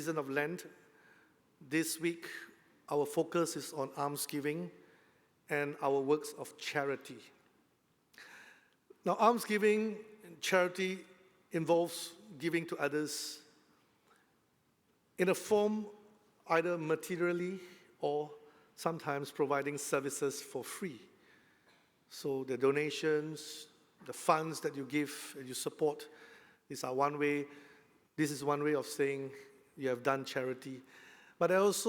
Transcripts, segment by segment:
season of Lent, this week our focus is on almsgiving and our works of charity. Now, almsgiving and charity involves giving to others in a form either materially or sometimes providing services for free. So the donations, the funds that you give and you support, this is one way of saying you have done charity. But there's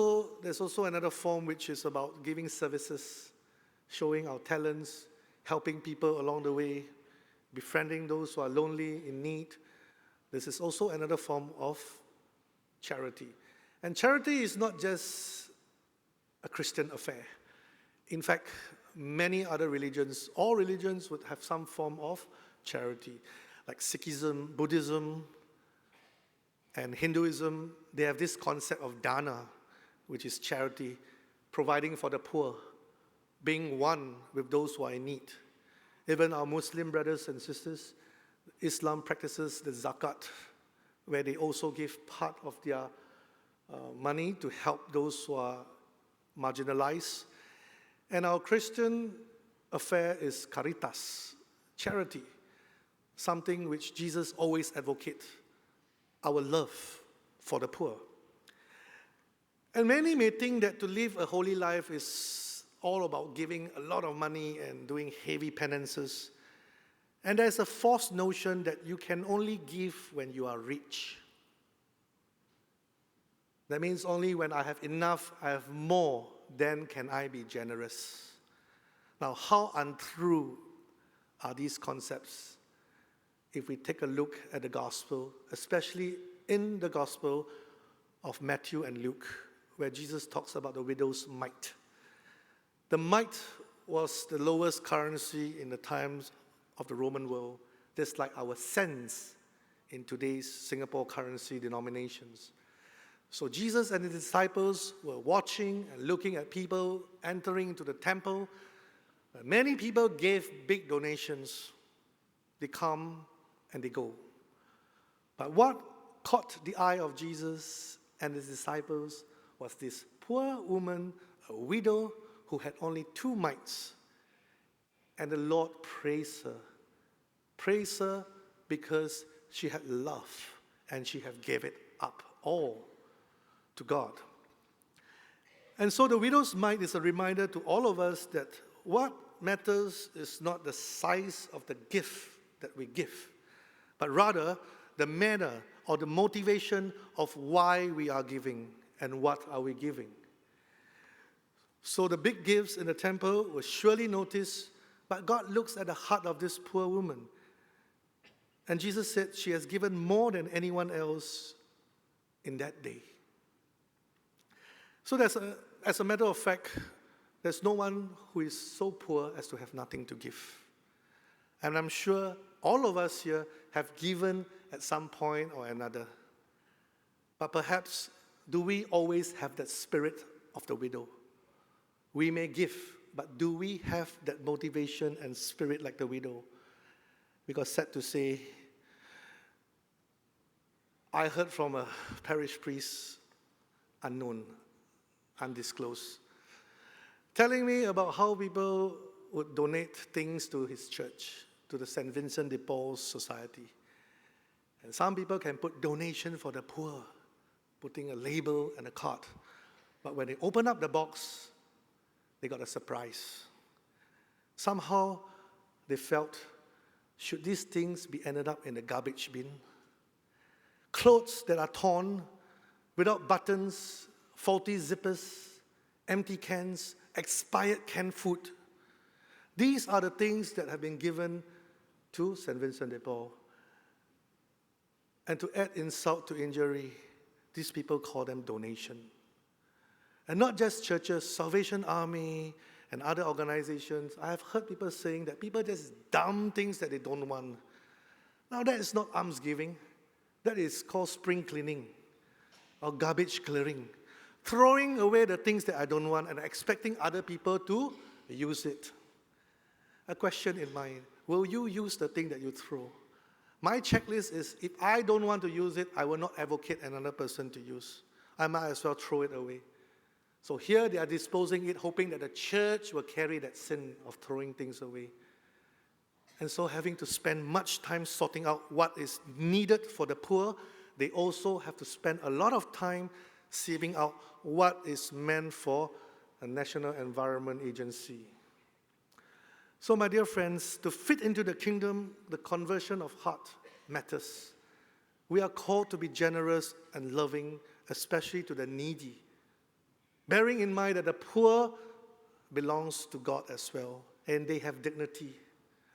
also another form which is about giving services, showing our talents, helping people along the way, befriending those who are lonely, in need. This is also another form of charity. And charity is not just a Christian affair. In fact, many other religions, all religions would have some form of charity. Like Sikhism, Buddhism, and Hinduism, they have this concept of dana, which is charity, providing for the poor, being one with those who are in need. Even our Muslim brothers and sisters, Islam practices the zakat, where they also give part of their money to help those who are marginalized. And our Christian affair is caritas, charity, something which Jesus always advocates, our love for the poor. And many may think that to live a holy life is all about giving a lot of money and doing heavy penances. And there's a false notion that you can only give when you are rich. That means only when I have enough, I have more, then can I be generous. Now, how untrue are these concepts if we take a look at the gospel, especially in the gospel of Matthew and Luke, where Jesus talks about the widow's mite. The mite was the lowest currency in the times of the Roman world, just like our cents in today's Singapore currency denominations. So Jesus and his disciples were watching and looking at people entering into the temple. Many people gave big donations. They come and they go. But what caught the eye of Jesus and his disciples was this poor woman, a widow, who had only 2 mites. And the Lord praised her. Praised her because she had love and she had gave it up all to God. And so the widow's mite is a reminder to all of us that what matters is not the size of the gift that we give, but rather the manner or the motivation of why we are giving and what are we giving. So the big gifts in the temple were surely noticed, but God looks at the heart of this poor woman. And Jesus said she has given more than anyone else in that day. So as a matter of fact, there's no one who is so poor as to have nothing to give. And I'm sure all of us here have given at some point or another. But perhaps, do we always have that spirit of the widow? We may give, but do we have that motivation and spirit like the widow? Because sad to say, I heard from a parish priest, unknown, undisclosed, telling me about how people would donate things to his church, to the St. Vincent de Paul's Society. And some people can put donation for the poor, putting a label and a card. But when they open up the box, they got a surprise. Somehow they felt, should these things be ended up in the garbage bin? Clothes that are torn, without buttons, faulty zippers, empty cans, expired canned food. These are the things that have been given to St. Vincent de Paul. And to add insult to injury, these people call them donation. And not just churches, Salvation Army and other organizations. I have heard people saying that people just dump things that they don't want. Now that is not almsgiving. That is called spring cleaning or garbage clearing. Throwing away the things that I don't want and expecting other people to use it. A question in mind, will you use the thing that you throw? My checklist is, if I don't want to use it, I will not advocate another person to use. I might as well throw it away. So here they are disposing it, hoping that the church will carry that sin of throwing things away. And so having to spend much time sorting out what is needed for the poor, they also have to spend a lot of time sieving out what is meant for a National Environment Agency. So my dear friends, to fit into the kingdom, the conversion of heart matters. We are called to be generous and loving, especially to the needy, bearing in mind that the poor belongs to God as well, and they have dignity.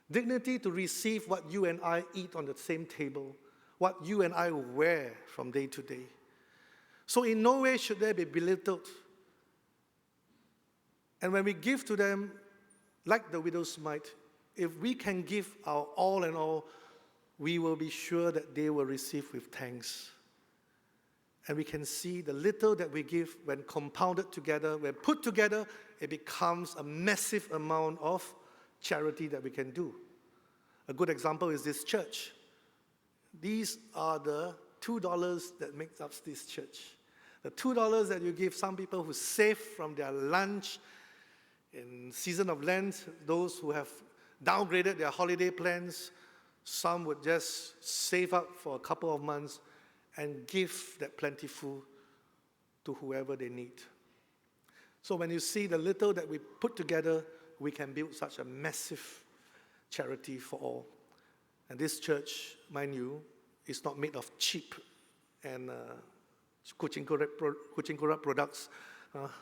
Dignity to receive what you and I eat on the same table, what you and I wear from day to day. So in no way should they be belittled. And when we give to them, like the widow's mite, if we can give our all and all, we will be sure that they will receive with thanks. And we can see the little that we give, when compounded together, when put together, it becomes a massive amount of charity that we can do. A good example is this church. These are the $2 that makes up this church. The $2 that you give some people who save from their lunch in season of Lent, those who have downgraded their holiday plans, some would just save up for a couple of months and give that plentiful to whoever they need. So when you see the little that we put together, we can build such a massive charity for all. And this church, mind you, is not made of cheap and kucing kurap products,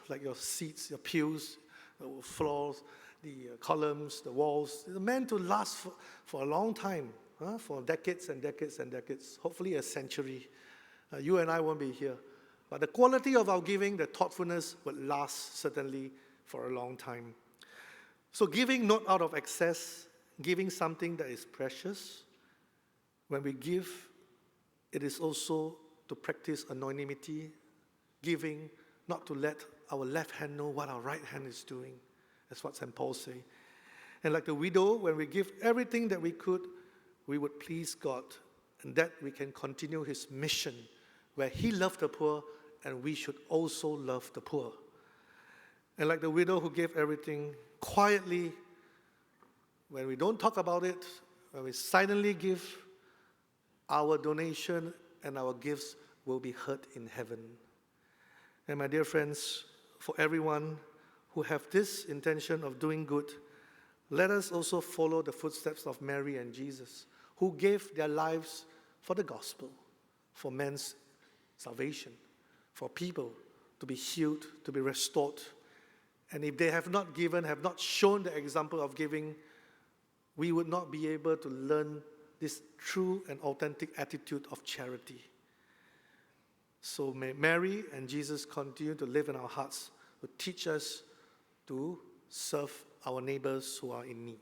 like your seats, your pews, the floors, the columns, the walls. It's meant to last for a long time, for decades and decades and decades, hopefully a century. You and I won't be here. But the quality of our giving, the thoughtfulness, will last certainly for a long time. So giving not out of excess, giving something that is precious. When we give, it is also to practice anonymity, giving, not to let our left hand know what our right hand is doing. That's what St. Paul says. And like the widow, when we give everything that we could, we would please God, and that we can continue his mission, where he loved the poor, and we should also love the poor. And like the widow who gave everything quietly, when we don't talk about it, when we silently give, our donation and our gifts will be heard in heaven. And my dear friends, for everyone who have this intention of doing good, let us also follow the footsteps of Mary and Jesus, who gave their lives for the gospel, for men's salvation, for people to be healed, to be restored. And if they have not given, have not shown the example of giving, we would not be able to learn this true and authentic attitude of charity. So may Mary and Jesus continue to live in our hearts, to teach us to serve our neighbors who are in need.